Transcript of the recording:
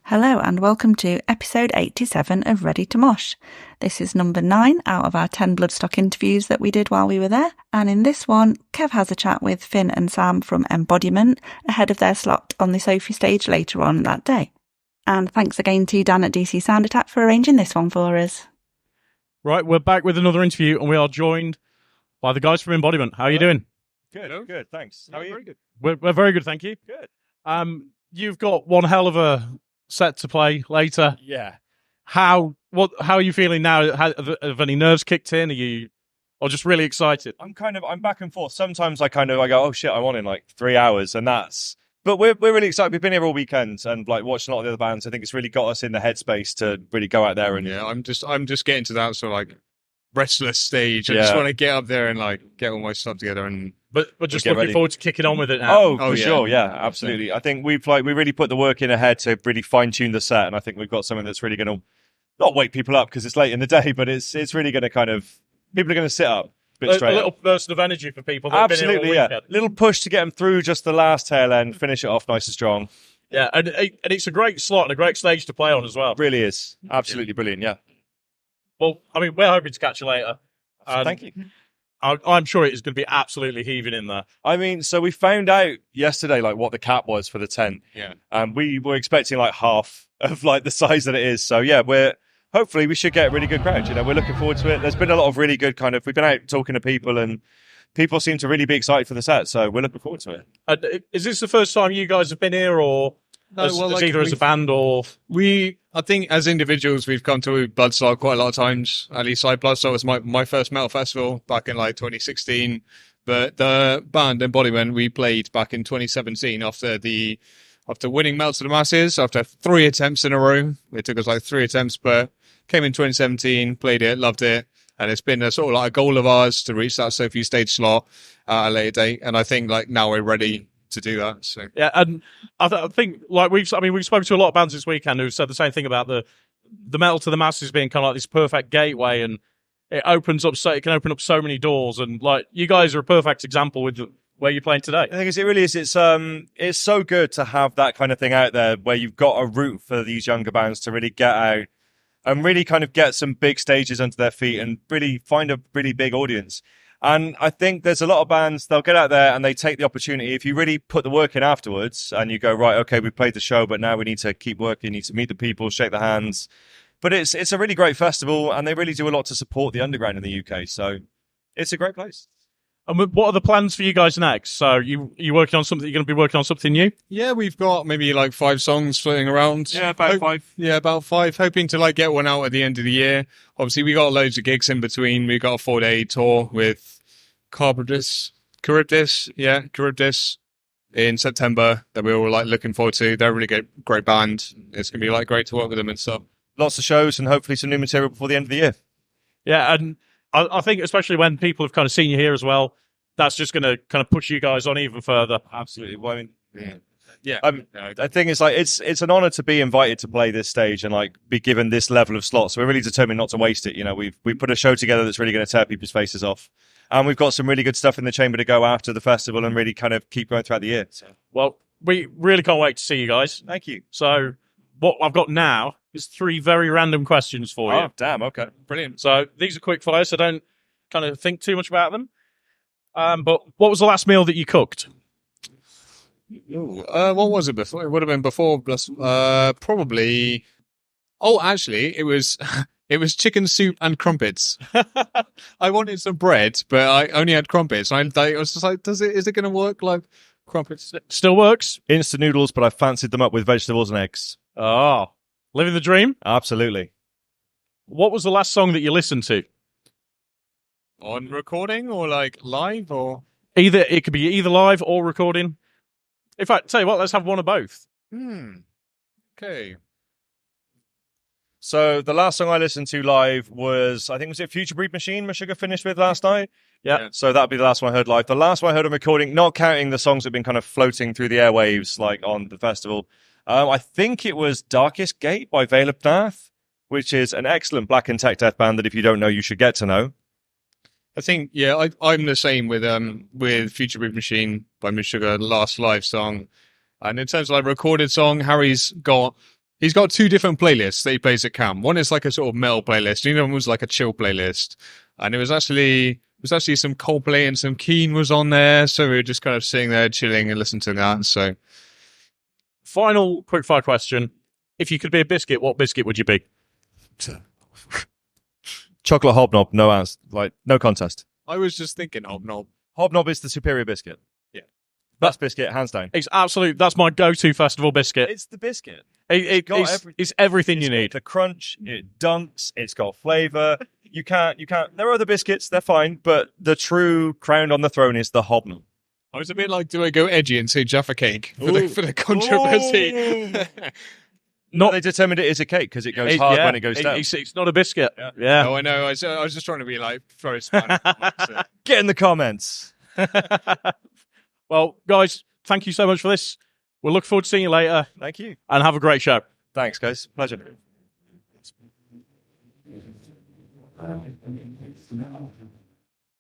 Hello and welcome to episode 87 of Ready to Mosh. This is number 9 out of our 10 Bloodstock interviews that we did while we were there. And in this one, Kev has a chat with Finn and Sam from Embodiment ahead of their slot on the Sophie stage later on that day. And thanks again to Dan at DC Sound Attack for arranging this one for us. Right, we're back with another interview and we are joined by the guys from Embodiment. How are you doing? Good, thanks. How are you? Very good. We're very good, thank you. Good. You've got one hell of a set to play later. Yeah. How are you feeling now? Have any nerves kicked in? Are you just really excited? I'm back and forth. Sometimes I go, oh shit, I'm on in like 3 hours, but we're really excited. We've been here all weekend and like watched a lot of the other bands. I think it's really got us in the headspace to really go out there and I'm just getting to that sort of like restless stage. I just want to get up there and like get all my stuff together and but just looking forward to kicking on with it now. Oh, for sure, yeah, absolutely. I think we really put the work in ahead to really fine tune the set, and I think we've got something that's really going to not wake people up because it's late in the day, but it's really going to people are going to sit up a little burst of energy for people. Absolutely, yeah. Little push to get them through just the last tail end, finish it off nice and strong. Yeah, and it's a great slot and a great stage to play on as well. It really is. Absolutely brilliant, yeah. Well, I mean, we're hoping to catch you later. Thank you. I'm sure it is going to be absolutely heaving in there. I mean, so we found out yesterday like what the cap was for the tent. Yeah. We were expecting like half of like the size that it is. So yeah, hopefully we should get a really good crowd. We're looking forward to it. There's been a lot of really good we've been out talking to people and people seem to really be excited for the set. So we're looking forward to it. Is this the first time you guys have been here or either as a band or... I think as individuals, we've come to Bloodstock quite a lot of times. At least Bloodstock was my first metal festival back in like 2016. But the band Embodiment, we played back in 2017 after winning Melt to the Masses, after 3 attempts in a row. It took us like 3 attempts, but came in 2017, played it, loved it. And it's been a sort of like a goal of ours to reach that Sophie stage slot at a later date. And I think like now we're ready to do that. So yeah, and I think like we've spoken to a lot of bands this weekend who said the same thing about the Metal to the Masses being kind of like this perfect gateway, and it can open up so many doors, and like you guys are a perfect example with where you're playing today. I think it really is. It's so good to have that kind of thing out there where you've got a route for these younger bands to really get out and really kind of get some big stages under their feet and really find a really big audience. And I think there's a lot of bands, they'll get out there and they take the opportunity. If you really put the work in afterwards and you go, right, okay, we played the show, but now we need to keep working, need to meet the people, shake their hands. But it's a really great festival and they really do a lot to support the underground in the UK. So it's a great place. And what are the plans for you guys next? So you working on something? You're going to be working on something new? Yeah, we've got maybe like 5 songs floating around. Yeah, about 5. Yeah, about 5. Hoping to like get one out at the end of the year. Obviously, we got loads of gigs in between. We got a 4-day tour with Charybdis in September that we were like looking forward to. They're a really great band. It's going to be like great to work with them and stuff. Lots of shows and hopefully some new material before the end of the year. Yeah, and I think especially when people have kind of seen you here as well, that's just going to kind of push you guys on even further. Absolutely. Well, I mean, yeah. I think it's like it's an honor to be invited to play this stage and like be given this level of slots. So we're really determined not to waste it. We put a show together that's really going to tear people's faces off, and we've got some really good stuff in the chamber to go after the festival and really kind of keep going throughout the year. So. Well, we really can't wait to see you guys. Thank you. So what I've got now is 3 very random questions for you. Oh, damn. Okay. Brilliant. So these are quick fire, so don't kind of think too much about them. But what was the last meal that you cooked? What was it before? It would have been before. Probably. Oh, actually, it was chicken soup and crumpets. I wanted some bread, but I only had crumpets. I was just like, is it going to work like crumpets? Still works. Instant noodles, but I fancied them up with vegetables and eggs. Oh, living the dream. Absolutely. What was the last song that you listened to? On recording or like live or? It could be either live or recording. In fact, tell you what, let's have one of both. Okay. So the last song I listened to live was it Future Breed Machine my sugar finished with last night? Yeah. So that'd be the last one I heard live. The last one I heard on recording, not counting the songs that have been kind of floating through the airwaves like on the festival. I think it was Darkest Gate by Veil of Nath, which is an excellent black and tech death band that if you don't know, you should get to know. I think, yeah, I'm the same with Future Breed Machine by Miss Sugar, the last live song. And in terms of like recorded song, Harry's got He's got 2 different playlists that he plays at camp. One is like a sort of metal playlist. The other one was like a chill playlist. And it was actually some Coldplay and some Keane was on there. So we were just kind of sitting there chilling and listening to that. So, final quickfire question. If you could be a biscuit, what biscuit would you be? Chocolate hobnob, no answer, no contest. I was just thinking hobnob. Hobnob is the superior biscuit. Yeah. Best biscuit, hands down. It's absolute. That's my go-to festival biscuit. It's the biscuit. It's everything you need. The crunch, it dunks, it's got flavour. You can't. There are other biscuits, they're fine, but the true crown on the throne is the hobnob. I was a bit like, do I go edgy and say Jaffa cake for the controversy? No, they determined it is a cake because it goes hard when it goes down. It's not a biscuit. Yeah. Oh, I know. I was just trying to be like, throw a span. Get in the comments. Well, guys, thank you so much for this. We'll look forward to seeing you later. Thank you. And have a great show. Thanks, guys. Pleasure.